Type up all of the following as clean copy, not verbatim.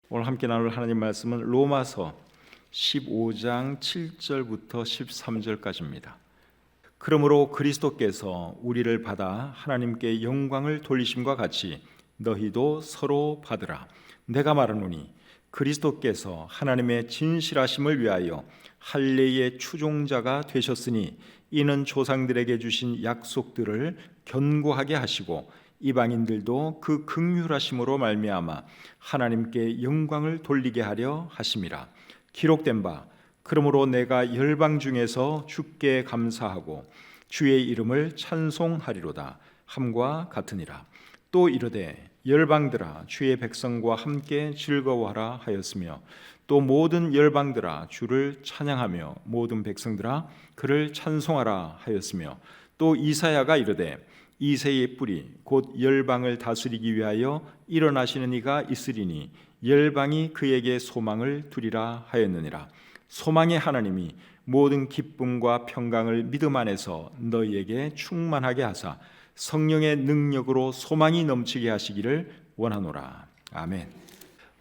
오늘 함께 나눌 하나님 말씀은 로마서 15장 7절부터 13절까지입니다. 그러므로 그리스도께서 우리를 받아 하나님께 영광을 돌리심과 같이 너희도 서로 받으라. 내가 말하노니 그리스도께서 하나님의 진실하심을 위하여 할례의 추종자가 되셨으니 이는 조상들에게 주신 약속들을 견고하게 하시고 이방인들도 그 긍휼하심으로 말미암아 하나님께 영광을 돌리게 하려 하심이라. 기록된 바 그러므로 내가 열방 중에서 주께 감사하고 주의 이름을 찬송하리로다 함과 같으니라. 또 이르되 열방들아 주의 백성과 함께 즐거워하라 하였으며 또 모든 열방들아 주를 찬양하며 모든 백성들아 그를 찬송하라 하였으며 또 이사야가 이르되 이새의 뿌리 곧 열방을 다스리기 위하여 일어나시는 이가 있으리니 열방이 그에게 소망을 두리라 하였느니라. 소망의 하나님이 모든 기쁨과 평강을 믿음 안에서 너희에게 충만하게 하사 성령의 능력으로 소망이 넘치게 하시기를 원하노라. 아멘.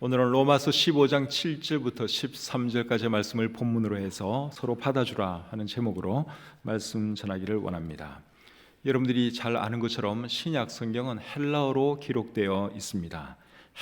오늘은 로마서 15장 7절부터 13절까지의 말씀을 본문으로 해서 서로 받아주라 하는 제목으로 말씀 전하기를 원합니다. 여러분들이 잘 아는 것처럼 신약 성경은 헬라어로 기록되어 있습니다.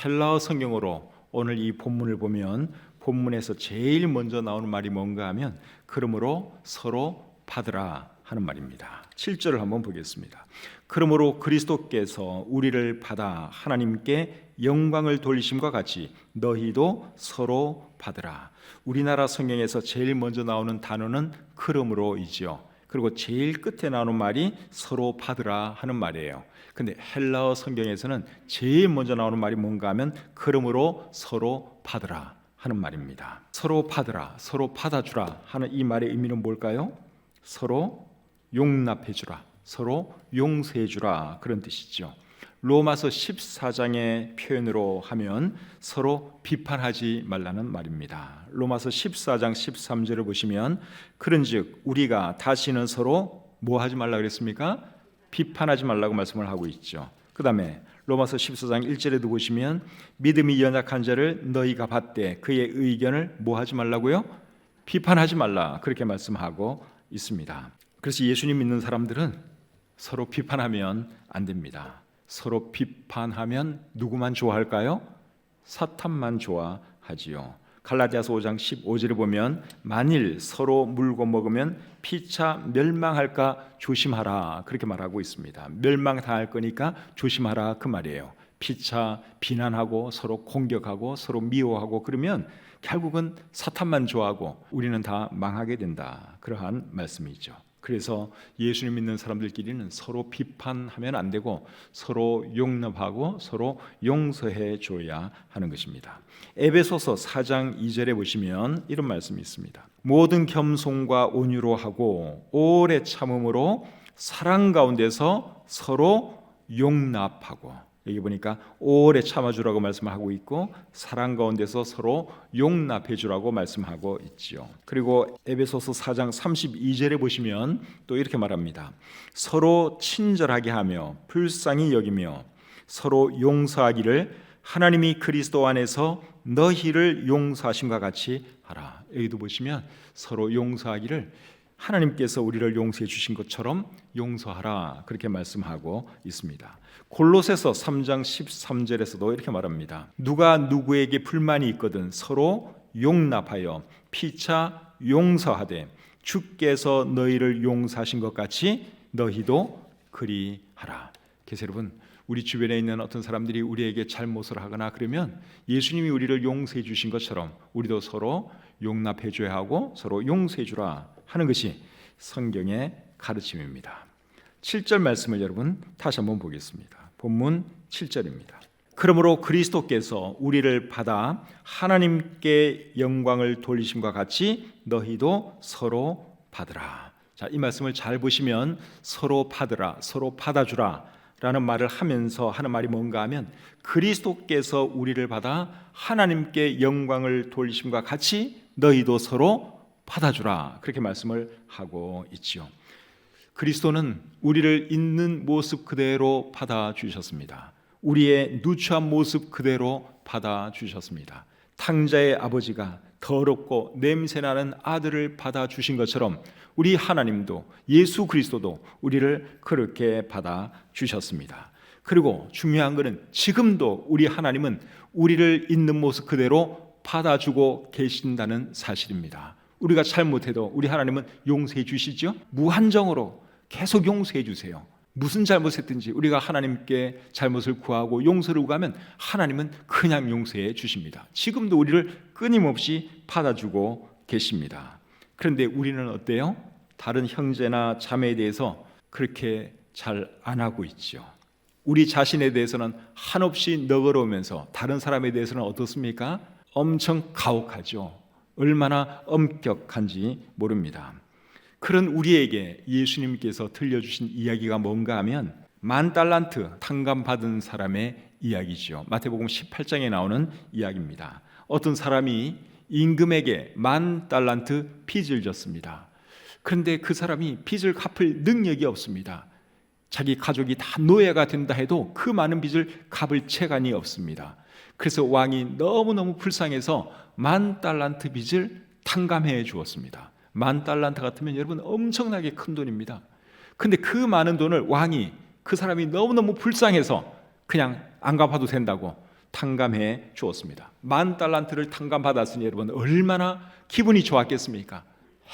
헬라어 성경으로 오늘 이 본문을 보면 본문에서 제일 먼저 나오는 말이 뭔가 하면 그러므로 서로 받으라 하는 말입니다. 7절을 한번 보겠습니다. 그러므로 그리스도께서 우리를 받아 하나님께 영광을 돌리심과 같이 너희도 서로 받으라. 우리나라 성경에서 제일 먼저 나오는 단어는 그러므로이지요. 그리고 제일 끝에 나오는 말이 서로 받으라 하는 말이에요. 근데 헬라어 성경에서는 제일 먼저 나오는 말이 뭔가 하면 그러므로 서로 받으라 하는 말입니다. 서로 받으라, 서로 받아주라 하는 이 말의 의미는 뭘까요? 서로 용납해주라, 서로 용서해주라 그런 뜻이죠. 로마서 14장의 표현으로 하면 서로 비판하지 말라는 말입니다. 로마서 14장 13절을 보시면 그런즉 우리가 다시는 서로 뭐 하지 말라 그랬습니까? 비판하지 말라고 말씀을 하고 있죠. 그 다음에 로마서 14장 1절에도 보시면 믿음이 연약한 자를 너희가 받되 그의 의견을 뭐 하지 말라고요? 비판하지 말라 그렇게 말씀하고 있습니다. 그래서 예수님 믿는 사람들은 서로 비판하면 안 됩니다. 서로 비판하면 누구만 좋아할까요? 사탄만 좋아하지요. 갈라디아서 5장 15절에 보면 만일 서로 물고 먹으면 피차 멸망할까 조심하라 그렇게 말하고 있습니다. 멸망당할 거니까 조심하라 그 말이에요. 피차 비난하고 서로 공격하고 서로 미워하고 그러면 결국은 사탄만 좋아하고 우리는 다 망하게 된다. 그러한 말씀이죠. 그래서 예수님 믿는 사람들끼리는 서로 비판하면 안 되고 서로 용납하고 서로 용서해 줘야 하는 것입니다. 에베소서 4장 2절에 보시면 이런 말씀이 있습니다. 모든 겸손과 온유로 하고 오래 참음으로 사랑 가운데서 서로 용납하고 여기 보니까 오래 참아주라고 말씀하고 있고 사랑 가운데서 서로 용납해 주라고 말씀하고 있지요. 그리고 에베소서 4장 32절에 보시면 또 이렇게 말합니다. 서로 친절하게 하며 불쌍히 여기며 서로 용서하기를 하나님이 그리스도 안에서 너희를 용서하심과 같이 하라. 여기도 보시면 서로 용서하기를 하나님께서 우리를 용서해 주신 것처럼 용서하라 그렇게 말씀하고 있습니다. 골로새서 3장 13절에서도 이렇게 말합니다. 누가 누구에게 불만이 있거든 서로 용납하여 피차 용서하되 주께서 너희를 용서하신 것 같이 너희도 그리하라. 그래서 여러분 우리 주변에 있는 어떤 사람들이 우리에게 잘못을 하거나 그러면 예수님이 우리를 용서해 주신 것처럼 우리도 서로 용납해 줘야 하고 서로 용서해 주라 하는 것이 성경의 가르침입니다. 7절 말씀을 여러분 다시 한번 보겠습니다. 본문 7절입니다. 그러므로 그리스도께서 우리를 받아 하나님께 영광을 돌리심과 같이 너희도 서로 받으라. 자, 이 말씀을 잘 보시면 서로 받으라, 서로 받아주라 라는 말을 하면서 하는 말이 뭔가 하면 그리스도께서 우리를 받아 하나님께 영광을 돌리심과 같이 너희도 서로 받아주라 그렇게 말씀을 하고 있지요. 그리스도는 우리를 있는 모습 그대로 받아주셨습니다. 우리의 누추한 모습 그대로 받아주셨습니다. 탕자의 아버지가 더럽고 냄새나는 아들을 받아주신 것처럼 우리 하나님도, 예수 그리스도도 우리를 그렇게 받아주셨습니다. 그리고 중요한 것은 지금도 우리 하나님은 우리를 있는 모습 그대로 받아주고 계신다는 사실입니다. 우리가 잘못해도 우리 하나님은 용서해 주시죠. 무한정으로 계속 용서해 주세요. 무슨 잘못했든지 우리가 하나님께 잘못을 구하고 용서를 구하면 하나님은 그냥 용서해 주십니다. 지금도 우리를 끊임없이 받아주고 계십니다. 그런데 우리는 어때요? 다른 형제나 자매에 대해서 그렇게 잘 안 하고 있죠. 우리 자신에 대해서는 한없이 너그러우면서 다른 사람에 대해서는 어떻습니까? 엄청 가혹하죠. 얼마나 엄격한지 모릅니다. 그런 우리에게 예수님께서 들려주신 이야기가 뭔가 하면 10,000달란트 탕감받은 사람의 이야기죠. 마태복음 18장에 나오는 이야기입니다. 어떤 사람이 임금에게 10,000달란트 빚을 졌습니다. 그런데 그 사람이 빚을 갚을 능력이 없습니다. 자기 가족이 다 노예가 된다 해도 그 많은 빚을 갚을 채간이 없습니다. 그래서 왕이 너무너무 불쌍해서 10,000달란트 빚을 탕감해 주었습니다. 10,000달란트 같으면 여러분 엄청나게 큰 돈입니다. 근데 그 많은 돈을 왕이 그 사람이 너무너무 불쌍해서 그냥 안 갚아도 된다고 탕감해 주었습니다. 10,000달란트를 탕감받았으니 여러분 얼마나 기분이 좋았겠습니까?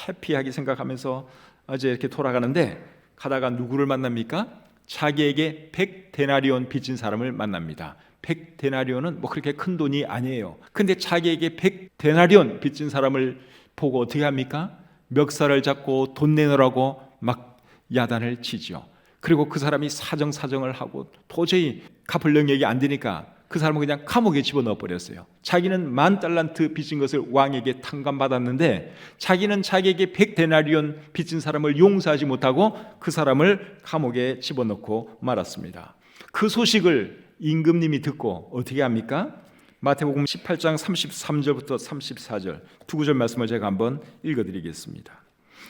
해피하게 생각하면서 이제 이렇게 돌아가는데 가다가 누구를 만납니까? 자기에게 100데나리온 빚진 사람을 만납니다. 100데나리온은 뭐 그렇게 큰 돈이 아니에요. 근데 자기에게 100데나리온 빚진 사람을 보고 어떻게 합니까? 멱살을 잡고 돈 내놓으라고 막 야단을 치죠. 그리고 그 사람이 사정을 하고 도저히 갚을 능력이 안 되니까 그 사람은 그냥 감옥에 집어넣어 버렸어요. 자기는 10,000달란트 빚진 것을 왕에게 탕감받았는데 자기는 자기에게 100데나리온 빚진 사람을 용서하지 못하고 그 사람을 감옥에 집어넣고 말았습니다. 그 소식을 임금님이 듣고 어떻게 합니까? 마태복음 18장 33절부터 34절 두 구절 말씀을 제가 한번 읽어드리겠습니다.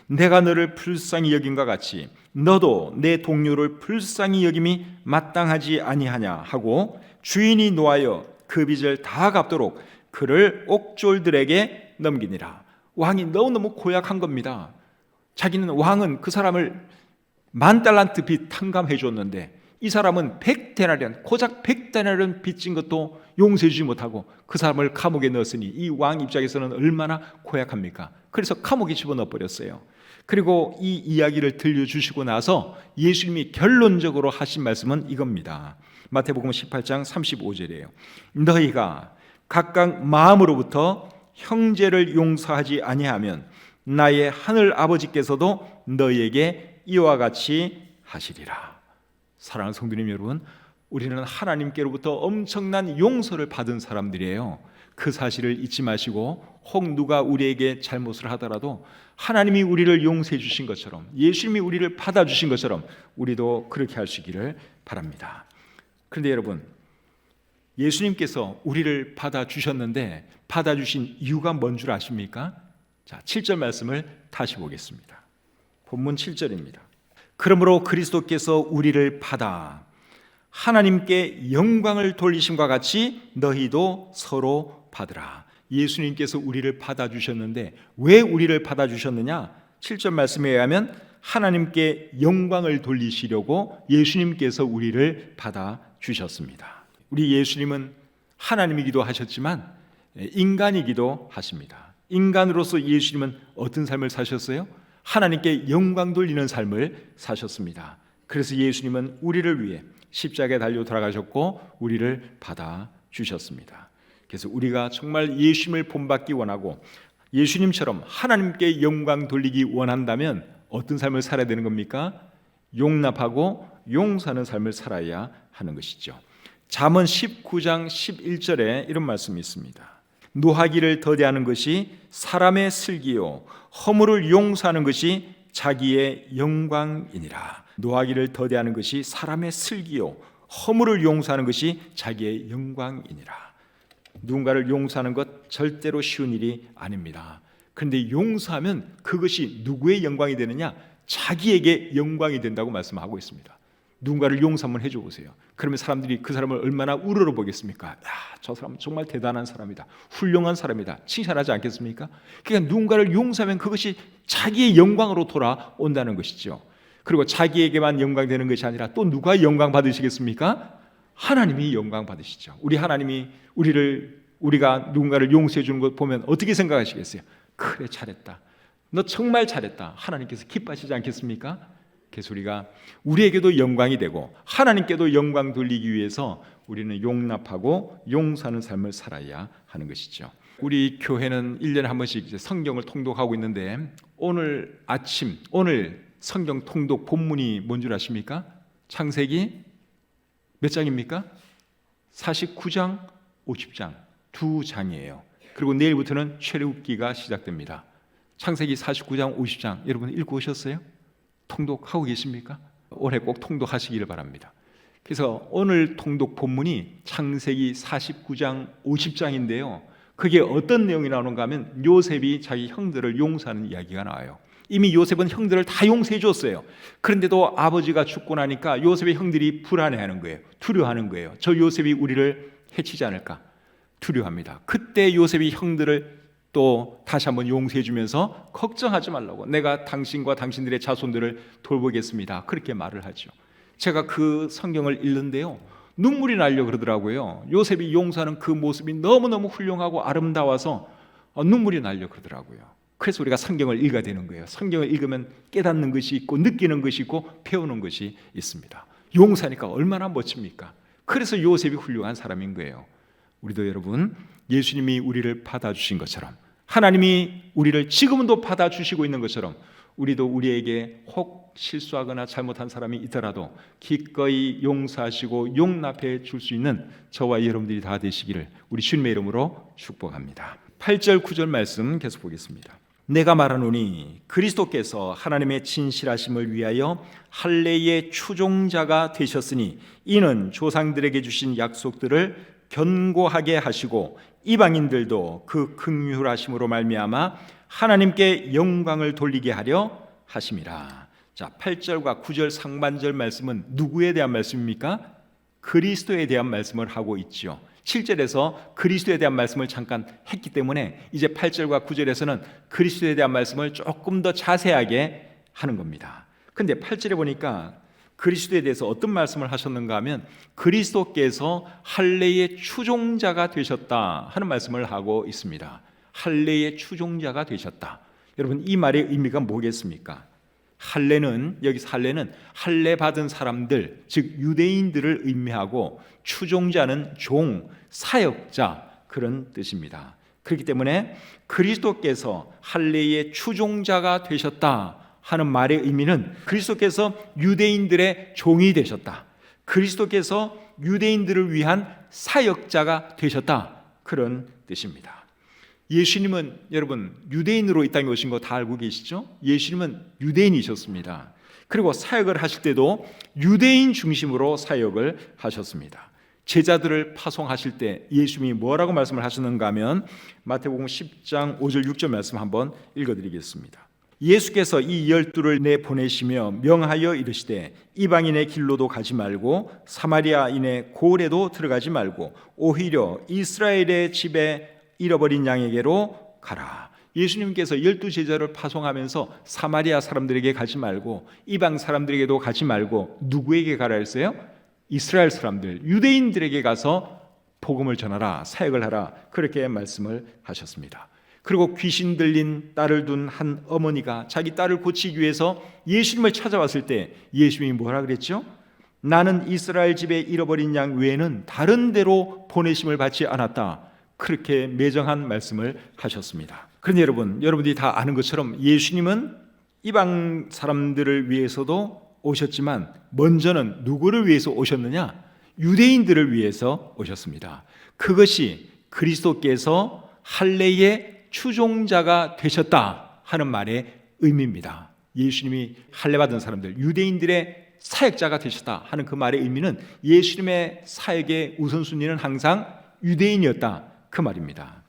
내가 너를 불쌍히 여김과 같이 너도 내 동료를 불쌍히 여김이 마땅하지 아니하냐 하고 주인이 노하여 그 빚을 다 갚도록 그를 옥졸들에게 넘기니라. 왕이 너무너무 고약한 겁니다. 자기는 왕은 그 사람을 10,000달란트 빚 탕감해 줬는데 이 사람은 100데나리온 고작 100데나리온 빚진 것도 용서해 주지 못하고 그 사람을 감옥에 넣었으니 이 왕 입장에서는 얼마나 고약합니까? 그래서 감옥에 집어넣어 버렸어요. 그리고 이 이야기를 들려주시고 나서 예수님이 결론적으로 하신 말씀은 이겁니다. 마태복음 18장 35절이에요. 너희가 각각 마음으로부터 형제를 용서하지 아니하면 나의 하늘 아버지께서도 너희에게 이와 같이 하시리라. 사랑하는 성도님 여러분, 우리는 하나님께로부터 엄청난 용서를 받은 사람들이에요. 그 사실을 잊지 마시고 혹 누가 우리에게 잘못을 하더라도 하나님이 우리를 용서해 주신 것처럼 예수님이 우리를 받아주신 것처럼 우리도 그렇게 할 수 있기를 바랍니다. 그런데 여러분, 예수님께서 우리를 받아주셨는데 받아주신 이유가 뭔 줄 아십니까? 자, 7절 말씀을 다시 보겠습니다. 본문 7절입니다. 그러므로 그리스도께서 우리를 받아 하나님께 영광을 돌리심과 같이 너희도 서로 받으라. 예수님께서 우리를 받아주셨는데 왜 우리를 받아주셨느냐? 7절 말씀에 의하면 하나님께 영광을 돌리시려고 예수님께서 우리를 받아주셨습니다. 우리 예수님은 하나님이기도 하셨지만 인간이기도 하십니다. 인간으로서 예수님은 어떤 삶을 사셨어요? 하나님께 영광 돌리는 삶을 사셨습니다. 그래서 예수님은 우리를 위해 십자가에 달려 돌아가셨고 우리를 받아주셨습니다. 그래서 우리가 정말 예수님을 본받기 원하고 예수님처럼 하나님께 영광 돌리기 원한다면 어떤 삶을 살아야 되는 겁니까? 용납하고 용서하는 삶을 살아야 하는 것이죠. 잠언 19장 11절에 이런 말씀이 있습니다. 노하기를 더디하는 것이 사람의 슬기요 허물을 용서하는 것이 자기의 영광이니라. 노하기를 더디하는 것이 사람의 슬기요 허물을 용서하는 것이 자기의 영광이니라. 누군가를 용서하는 것 절대로 쉬운 일이 아닙니다. 그런데 용서하면 그것이 누구의 영광이 되느냐? 자기에게 영광이 된다고 말씀하고 있습니다. 누군가를 용서 한번 해줘 보세요. 그러면 사람들이 그 사람을 얼마나 우러러 보겠습니까? 야, 저 사람은 정말 대단한 사람이다, 훌륭한 사람이다, 칭찬하지 않겠습니까? 그러니까 누군가를 용서하면 그것이 자기의 영광으로 돌아온다는 것이죠. 그리고 자기에게만 영광 되는 것이 아니라 또 누가 영광 받으시겠습니까? 하나님이 영광 받으시죠. 우리 하나님이 우리가 누군가를 용서해 주는 것 보면 어떻게 생각하시겠어요? 그래, 잘했다, 너 정말 잘했다, 하나님께서 기뻐하시지 않겠습니까? 그래서 우리에게도 영광이 되고 하나님께도 영광 돌리기 위해서 우리는 용납하고 용서하는 삶을 살아야 하는 것이죠. 우리 교회는 1년에 한 번씩 이제 성경을 통독하고 있는데 오늘 성경 통독 본문이 뭔 줄 아십니까? 창세기 몇 장입니까? 49장, 50장 두 장이에요. 그리고 내일부터는 출애굽기가 시작됩니다. 창세기 49장, 50장 여러분 읽고 오셨어요? 통독하고 계십니까? 올해 꼭 통독하시기를 바랍니다. 그래서 오늘 통독 본문이 창세기 49장, 50장인데요. 그게 어떤 내용이 나오는가 하면 요셉이 자기 형들을 용서하는 이야기가 나와요. 이미 요셉은 형들을 다 용서해 줬어요. 그런데도 아버지가 죽고 나니까 요셉의 형들이 불안해하는 거예요. 두려워하는 거예요. 저 요셉이 우리를 해치지 않을까 두려워합니다. 그때 요셉이 형들을 또 다시 한번 용서해 주면서 걱정하지 말라고, 내가 당신과 당신들의 자손들을 돌보겠습니다, 그렇게 말을 하죠. 제가 그 성경을 읽는데요, 눈물이 나려 그러더라고요. 요셉이 용서하는 그 모습이 너무너무 훌륭하고 아름다워서 눈물이 나려 그러더라고요. 그래서 우리가 성경을 읽어야 되는 거예요. 성경을 읽으면 깨닫는 것이 있고 느끼는 것이 있고 배우는 것이 있습니다. 용서하니까 얼마나 멋집니까? 그래서 요셉이 훌륭한 사람인 거예요. 우리도 여러분, 예수님이 우리를 받아주신 것처럼, 하나님이 우리를 지금도 받아주시고 있는 것처럼, 우리도 우리에게 혹 실수하거나 잘못한 사람이 있더라도 기꺼이 용서하시고 용납해 줄 수 있는 저와 여러분들이 다 되시기를 우리 주님의 이름으로 축복합니다. 8절 9절 말씀 계속 보겠습니다. 내가 말하노니 그리스도께서 하나님의 진실하심을 위하여 할례의 추종자가 되셨으니 이는 조상들에게 주신 약속들을 견고하게 하시고 이방인들도 그 긍휼하심으로 말미암아 하나님께 영광을 돌리게 하려 하심이라. 자, 8절과 9절 상반절 말씀은 누구에 대한 말씀입니까? 그리스도에 대한 말씀을 하고 있죠. 7절에서 그리스도에 대한 말씀을 잠깐 했기 때문에 이제 8절과 9절에서는 그리스도에 대한 말씀을 조금 더 자세하게 하는 겁니다. 근데 8절에 보니까 그리스도에 대해서 어떤 말씀을 하셨는가 하면 그리스도께서 할례의 추종자가 되셨다 하는 말씀을 하고 있습니다. 할례의 추종자가 되셨다. 여러분, 이 말의 의미가 뭐겠습니까? 여기서 할례는 할례 받은 사람들, 즉 유대인들을 의미하고 추종자는 종, 사역자 그런 뜻입니다. 그렇기 때문에 그리스도께서 할례의 추종자가 되셨다 하는 말의 의미는 그리스도께서 유대인들의 종이 되셨다, 그리스도께서 유대인들을 위한 사역자가 되셨다, 그런 뜻입니다. 예수님은 여러분 유대인으로 이 땅에 오신 거 다 알고 계시죠? 예수님은 유대인이셨습니다. 그리고 사역을 하실 때도 유대인 중심으로 사역을 하셨습니다. 제자들을 파송하실 때 예수님이 뭐라고 말씀을 하셨는가 하면 마태복음 10장 5절 6절 말씀 한번 읽어드리겠습니다. 예수께서 이 12를 내보내시며 명하여 이르시되 이방인의 길로도 가지 말고 사마리아인의 고을에도 들어가지 말고 오히려 이스라엘의 집에 잃어버린 양에게로 가라. 예수님께서 12제자를 파송하면서 사마리아 사람들에게 가지 말고 이방 사람들에게도 가지 말고 누구에게 가라 했어요? 이스라엘 사람들, 유대인들에게 가서 복음을 전하라, 사역을 하라, 그렇게 말씀을 하셨습니다. 그리고 귀신 들린 딸을 둔 한 어머니가 자기 딸을 고치기 위해서 예수님을 찾아왔을 때 예수님이 뭐라 그랬죠? 나는 이스라엘 집에 잃어버린 양 외에는 다른 데로 보내심을 받지 않았다, 그렇게 매정한 말씀을 하셨습니다. 그런데 여러분들이 다 아는 것처럼 예수님은 이방 사람들을 위해서도 오셨지만 먼저는 누구를 위해서 오셨느냐? 유대인들을 위해서 오셨습니다. 그것이 그리스도께서 할례의 추종자가 되셨다 하는 말의 의미입니다. 예수님이 할례 받은 사람들, 유대인들의 사역자가 되셨다 하는 그 말의 의미는 예수님의 사역의 우선순위는 항상 유대인이었다, 그 말입니다.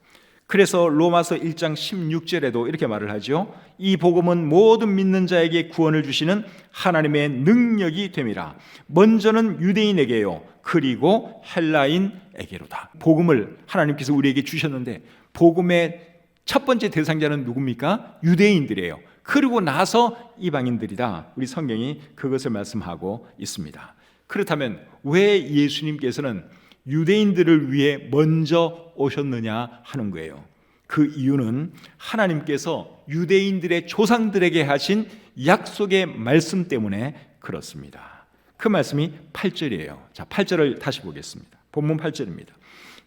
그래서 로마서 1장 16절에도 이렇게 말을 하죠. 이 복음은 모든 믿는 자에게 구원을 주시는 하나님의 능력이 됨이라. 먼저는 유대인에게요, 그리고 헬라인에게로다. 복음을 하나님께서 우리에게 주셨는데 복음의 첫 번째 대상자는 누굽니까? 유대인들이에요. 그리고 나서 이방인들이다. 우리 성경이 그것을 말씀하고 있습니다. 그렇다면 왜 예수님께서는 유대인들을 위해 먼저 오셨느냐 하는 거예요. 그 이유는 하나님께서 유대인들의 조상들에게 하신 약속의 말씀 때문에 그렇습니다. 그 말씀이 8절이에요. 자, 8절을 다시 보겠습니다. 본문 8절입니다.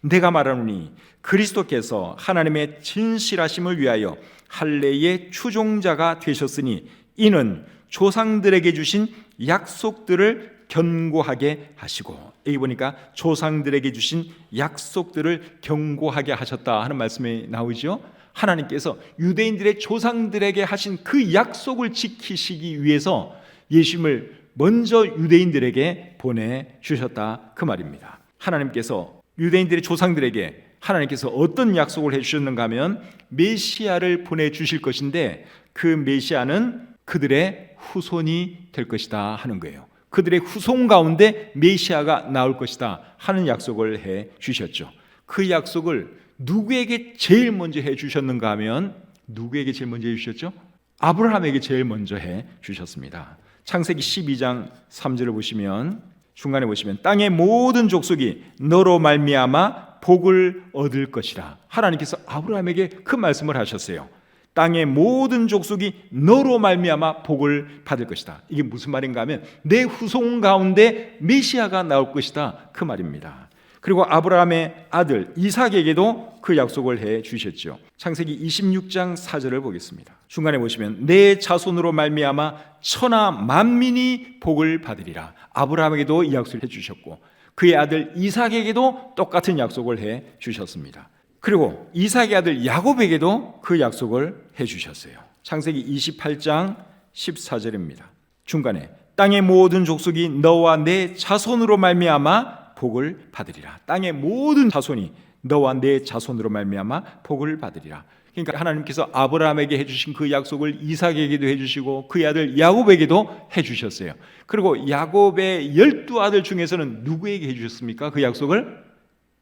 내가 말하노니 그리스도께서 하나님의 진실하심을 위하여 할례의 추종자가 되셨으니 이는 조상들에게 주신 약속들을 견고하게 하시고, 여기 보니까 조상들에게 주신 약속들을 견고하게 하셨다 하는 말씀이 나오죠. 하나님께서 유대인들의 조상들에게 하신 그 약속을 지키시기 위해서 예수님을 먼저 유대인들에게 보내주셨다 그 말입니다. 하나님께서 유대인들의 조상들에게 하나님께서 어떤 약속을 해주셨는가 하면 메시아를 보내주실 것인데 그 메시아는 그들의 후손이 될 것이다 하는 거예요. 그들의 후손 가운데 메시아가 나올 것이다 하는 약속을 해 주셨죠. 그 약속을 누구에게 제일 먼저 해 주셨는가 하면 누구에게 제일 먼저 해 주셨죠? 아브라함에게 제일 먼저 해 주셨습니다. 창세기 12장 3절을 보시면 중간에 보시면 땅의 모든 족속이 너로 말미암아 복을 얻을 것이라. 하나님께서 아브라함에게 그 말씀을 하셨어요. 땅의 모든 족속이 너로 말미암아 복을 받을 것이다. 이게 무슨 말인가 하면 내 후손 가운데 메시아가 나올 것이다 그 말입니다. 그리고 아브라함의 아들 이삭에게도 그 약속을 해 주셨죠. 창세기 26장 4절을 보겠습니다. 중간에 보시면 내 자손으로 말미암아 천하 만민이 복을 받으리라. 아브라함에게도 이 약속을 해 주셨고 그의 아들 이삭에게도 똑같은 약속을 해 주셨습니다. 그리고 이삭의 아들 야곱에게도 그 약속을 해 주셨어요. 창세기 28장 14절입니다. 중간에 땅의 모든 족속이 너와 내 자손으로 말미암아 복을 받으리라. 땅의 모든 자손이 너와 내 자손으로 말미암아 복을 받으리라. 그러니까 하나님께서 아브라함에게 해주신 그 약속을 이삭에게도 해주시고 그의 아들 야곱에게도 해주셨어요. 그리고 야곱의 12아들 중에서는 누구에게 해주셨습니까? 그 약속을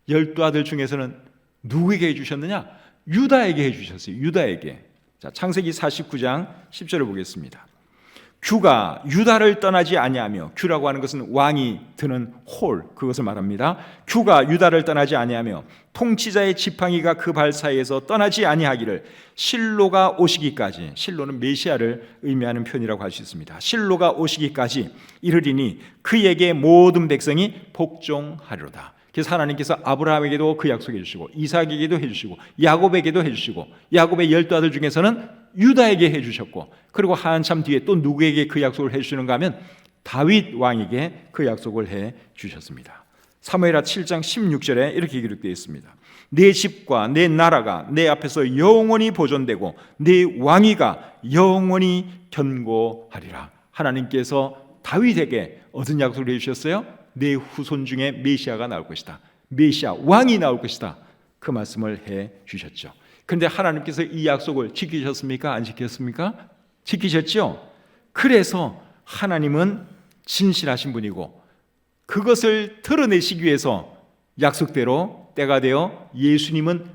12아들 중에서는 누구에게 해주셨느냐? 유다에게 해주셨어요. 유다에게. 자, 창세기 49장 10절을 보겠습니다. 규가 유다를 떠나지 아니하며, 규라고 하는 것은 왕이 드는 홀, 그것을 말합니다. 규가 유다를 떠나지 아니하며 통치자의 지팡이가 그 발 사이에서 떠나지 아니하기를 실로가 오시기까지, 실로는 메시아를 의미하는 표현이라고 할 수 있습니다. 실로가 오시기까지 이르리니 그에게 모든 백성이 복종하리로다. 그래서 하나님께서 아브라함에게도 그 약속해 주시고 이삭에게도 해주시고 야곱에게도 해주시고 야곱의 12아들 중에서는 유다에게 해주셨고, 그리고 한참 뒤에 또 누구에게 그 약속을 해주시는가 하면 다윗 왕에게 그 약속을 해주셨습니다. 사무엘하 7장 16절에 이렇게 기록되어 있습니다. 내 집과 내 나라가 내 앞에서 영원히 보존되고 내 왕위가 영원히 견고하리라. 하나님께서 다윗에게 어떤 약속을 해주셨어요? 내 후손 중에 메시아가 나올 것이다. 메시아, 왕이 나올 것이다. 그 말씀을 해 주셨죠. 그런데 하나님께서 이 약속을 지키셨습니까? 안 지켰습니까? 지키셨죠. 그래서 하나님은 진실하신 분이고 그것을 드러내시기 위해서 약속대로 때가 되어 예수님은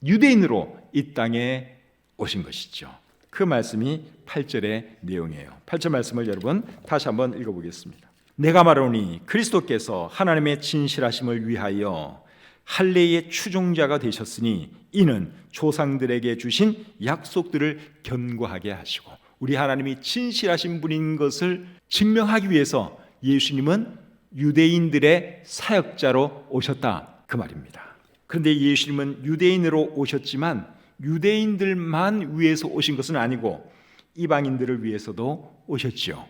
유대인으로 이 땅에 오신 것이죠. 그 말씀이 8절의 내용이에요. 8절 말씀을 여러분 다시 한번 읽어보겠습니다. 내가 말하노니 그리스도께서 하나님의 진실하심을 위하여 할례의 추종자가 되셨으니 이는 조상들에게 주신 약속들을 견고하게 하시고, 우리 하나님이 진실하신 분인 것을 증명하기 위해서 예수님은 유대인들의 사역자로 오셨다 그 말입니다. 그런데 예수님은 유대인으로 오셨지만 유대인들만 위해서 오신 것은 아니고 이방인들을 위해서도 오셨죠.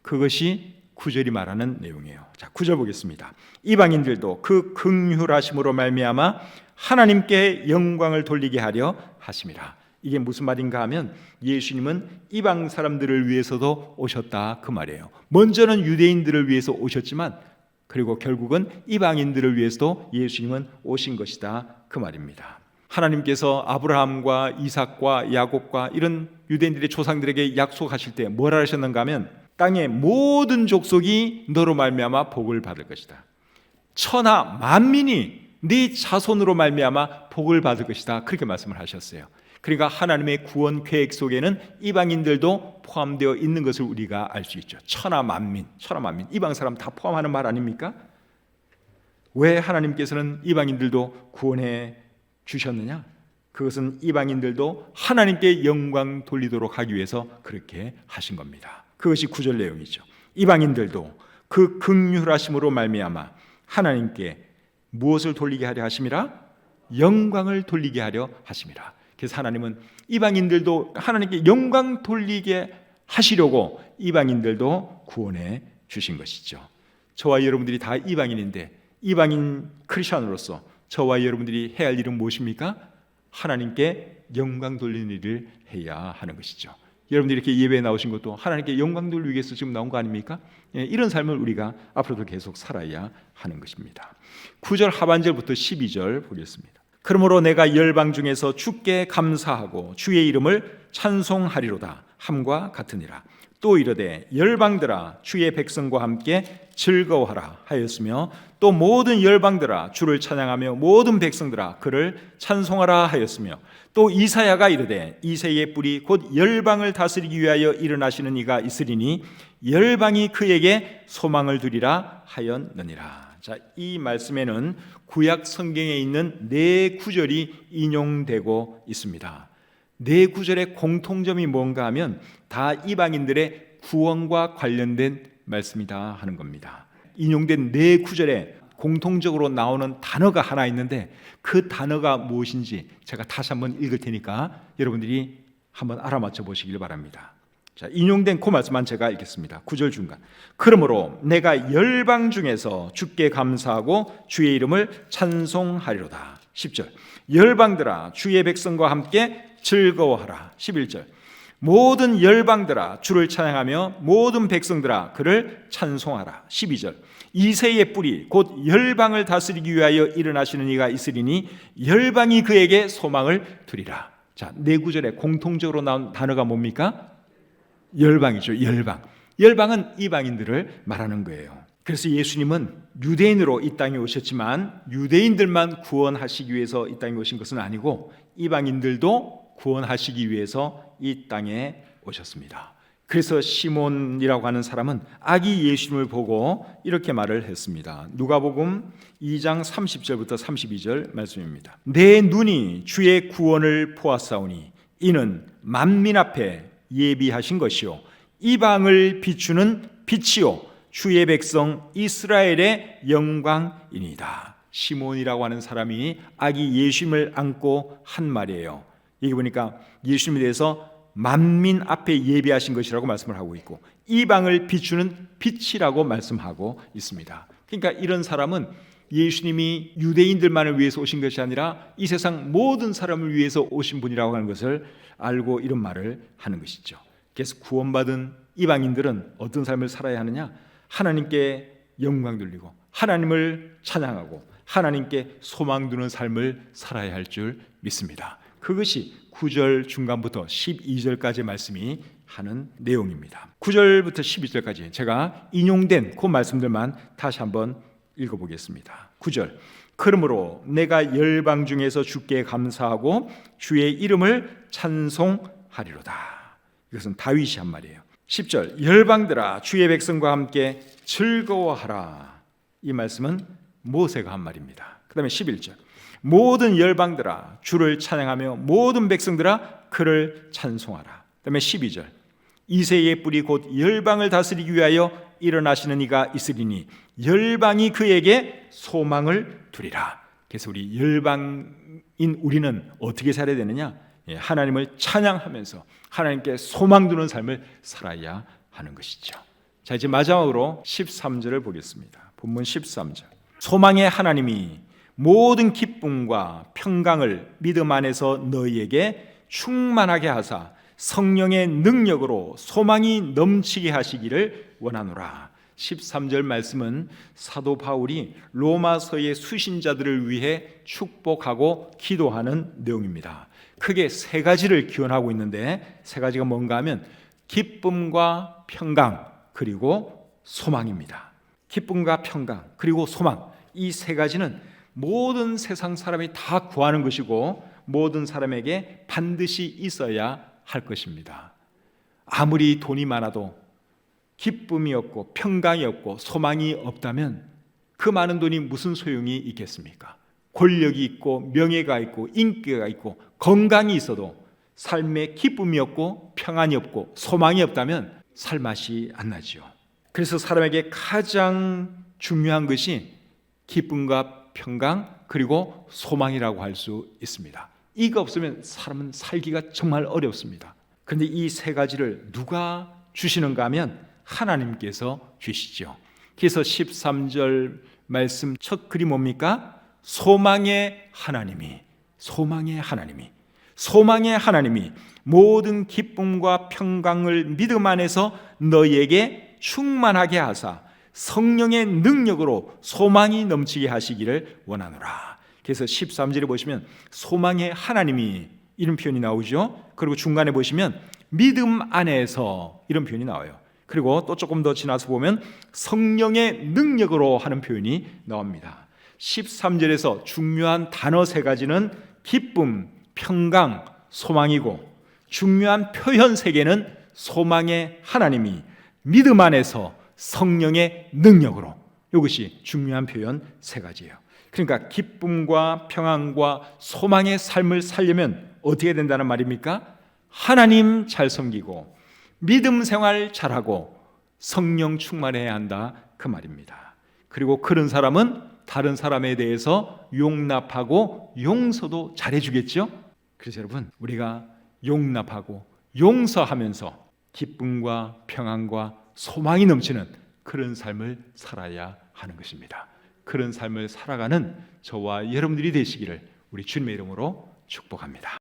그것이 9절이 말하는 내용이에요. 자, 9절 보겠습니다. 이방인들도 그 긍휼하심으로 말미암아 하나님께 영광을 돌리게 하려 하심이라. 이게 무슨 말인가 하면 예수님은 이방 사람들을 위해서도 오셨다 그 말이에요. 먼저는 유대인들을 위해서 오셨지만 그리고 결국은 이방인들을 위해서도 예수님은 오신 것이다 그 말입니다. 하나님께서 아브라함과 이삭과 야곱과 이런 유대인들의 조상들에게 약속하실 때 뭐라 하셨는가 하면 땅의 모든 족속이 너로 말미암아 복을 받을 것이다. 천하 만민이 네 자손으로 말미암아 복을 받을 것이다. 그렇게 말씀을 하셨어요. 그러니까 하나님의 구원 계획 속에는 이방인들도 포함되어 있는 것을 우리가 알 수 있죠. 천하 만민, 이방 사람 다 포함하는 말 아닙니까? 왜 하나님께서는 이방인들도 구원해 주셨느냐? 그것은 이방인들도 하나님께 영광 돌리도록 하기 위해서 그렇게 하신 겁니다. 그것이 9절 내용이죠. 이방인들도 그 긍휼하심으로 말미암아 하나님께 무엇을 돌리게 하려 하심이라? 영광을 돌리게 하려 하심이라. 그래서 하나님은 이방인들도 하나님께 영광 돌리게 하시려고 이방인들도 구원해 주신 것이죠. 저와 여러분들이 다 이방인인데 이방인 크리스천으로서 저와 여러분들이 해야 할 일은 무엇입니까? 하나님께 영광 돌리는 일을 해야 하는 것이죠. 여러분들이 이렇게 예배에 나오신 것도 하나님께 영광 돌리기 위해서 지금 나온 거 아닙니까? 이런 삶을 우리가 앞으로도 계속 살아야 하는 것입니다. 9절 하반절부터 12절 보겠습니다. 그러므로 내가 열방 중에서 주께 감사하고 주의 이름을 찬송하리로다 함과 같으니라. 또 이르되 열방들아 주의 백성과 함께 즐거워하라 하였으며 또 모든 열방들아 주를 찬양하며 모든 백성들아 그를 찬송하라 하였으며 또 이사야가 이르되 이새의 뿔이 곧 열방을 다스리기 위하여 일어나시는 이가 있으리니 열방이 그에게 소망을 두리라 하였느니라. 자, 이 말씀에는 구약 성경에 있는 네 구절이 인용되고 있습니다. 네 구절의 공통점이 뭔가 하면 다 이방인들의 구원과 관련된 말씀이다 하는 겁니다. 인용된 네 구절에 공통적으로 나오는 단어가 하나 있는데 그 단어가 무엇인지 제가 다시 한번 읽을 테니까 여러분들이 한번 알아맞혀 보시길 바랍니다. 자, 인용된 그 말씀만 제가 읽겠습니다. 9절 중간. 그러므로 내가 열방 중에서 주께 감사하고 주의 이름을 찬송하리로다. 10절. 열방들아 주의 백성과 함께 즐거워하라. 11절. 모든 열방들아 주를 찬양하며 모든 백성들아 그를 찬송하라. 12절. 이새의 뿔이 곧 열방을 다스리기 위하여 일어나시는 이가 있으리니 열방이 그에게 소망을 두리라. 자, 네 구절에 공통적으로 나온 단어가 뭡니까? 열방이죠. 열방은 이방인들을 말하는 거예요. 그래서 예수님은 유대인으로 이 땅에 오셨지만 유대인들만 구원하시기 위해서 이 땅에 오신 것은 아니고 이방인들도 구원하시기 위해서 이 땅에 오셨습니다. 그래서 시몬이라고 하는 사람은 아기 예수님을 보고 이렇게 말을 했습니다. 누가복음 2장 30절부터 32절 말씀입니다. 내 눈이 주의 구원을 보았사오니 이는 만민 앞에 예비하신 것이요 이방을 비추는 빛이요 주의 백성 이스라엘의 영광이니이다. 시몬이라고 하는 사람이 아기 예수님을 안고 한 말이에요. 여기 보니까 예수님에 대해서 만민 앞에 예비하신 것이라고 말씀을 하고 있고 이방을 비추는 빛이라고 말씀하고 있습니다. 그러니까 이런 사람은 예수님이 유대인들만을 위해서 오신 것이 아니라 이 세상 모든 사람을 위해서 오신 분이라고 하는 것을 알고 이런 말을 하는 것이죠. 그래서 구원받은 이방인들은 어떤 삶을 살아야 하느냐? 하나님께 영광 돌리고 하나님을 찬양하고 하나님께 소망 두는 삶을 살아야 할 줄 믿습니다. 그것이 9절 중간부터 12절까지 말씀이 하는 내용입니다. 9절부터 12절까지 제가 인용된 그 말씀들만 다시 한번 읽어보겠습니다. 9절. 그러므로 내가 열방 중에서 주께 감사하고 주의 이름을 찬송하리로다. 이것은 다윗이 한 말이에요. 10절. 열방들아 주의 백성과 함께 즐거워하라. 이 말씀은 모세가 한 말입니다. 그 다음에 11절. 모든 열방들아 주를 찬양하며 모든 백성들아 그를 찬송하라. 그 다음에 12절. 이새의 뿔이 곧 열방을 다스리기 위하여 일어나시는 이가 있으리니 열방이 그에게 소망을 두리라. 그래서 우리 열방인 우리는 어떻게 살아야 되느냐? 하나님을 찬양하면서 하나님께 소망 두는 삶을 살아야 하는 것이죠. 자, 이제 마지막으로 13절을 보겠습니다. 본문 13절. 소망의 하나님이 모든 기쁨과 평강을 믿음 안에서 너희에게 충만하게 하사 성령의 능력으로 소망이 넘치게 하시기를 원하노라. 13절 말씀은 사도 바울이 로마서의 수신자들을 위해 축복하고 기도하는 내용입니다. 크게 세 가지를 기원하고 있는데 세 가지가 뭔가 하면 기쁨과 평강 그리고 소망입니다. 기쁨과 평강 그리고 소망, 이 세 가지는 모든 세상 사람이 다 구하는 것이고 모든 사람에게 반드시 있어야 할 것입니다. 아무리 돈이 많아도 기쁨이 없고 평강이 없고 소망이 없다면 그 많은 돈이 무슨 소용이 있겠습니까? 권력이 있고 명예가 있고 인기가 있고 건강이 있어도 삶에 기쁨이 없고 평안이 없고 소망이 없다면 살 맛이 안 나지요. 그래서 사람에게 가장 중요한 것이 기쁨과 평강 그리고 소망이라고 할 수 있습니다. 이거 없으면 사람은 살기가 정말 어렵습니다. 그런데 이 세 가지를 누가 주시는가 하면 하나님께서 주시죠. 그래서 13절 말씀 첫 글이 뭡니까? 소망의 하나님이 모든 기쁨과 평강을 믿음 안에서 너희에게 충만하게 하사 성령의 능력으로 소망이 넘치게 하시기를 원하노라. 그래서 13절에 보시면 소망의 하나님이 이런 표현이 나오죠. 그리고 중간에 보시면 믿음 안에서 이런 표현이 나와요. 그리고 또 조금 더 지나서 보면 성령의 능력으로 하는 표현이 나옵니다. 13절에서 중요한 단어 세 가지는 기쁨, 평강, 소망이고 중요한 표현 세 개는 소망의 하나님이 믿음 안에서 성령의 능력으로, 이것이 중요한 표현 세 가지예요. 그러니까 기쁨과 평안과 소망의 삶을 살려면 어떻게 된다는 말입니까? 하나님 잘 섬기고 믿음 생활 잘하고 성령 충만해야 한다 그 말입니다. 그리고 그런 사람은 다른 사람에 대해서 용납하고 용서도 잘해주겠죠. 그래서 여러분, 우리가 용납하고 용서하면서 기쁨과 평안과 소망이 넘치는 그런 삶을 살아야 하는 것입니다. 그런 삶을 살아가는 저와 여러분들이 되시기를 우리 주님의 이름으로 축복합니다.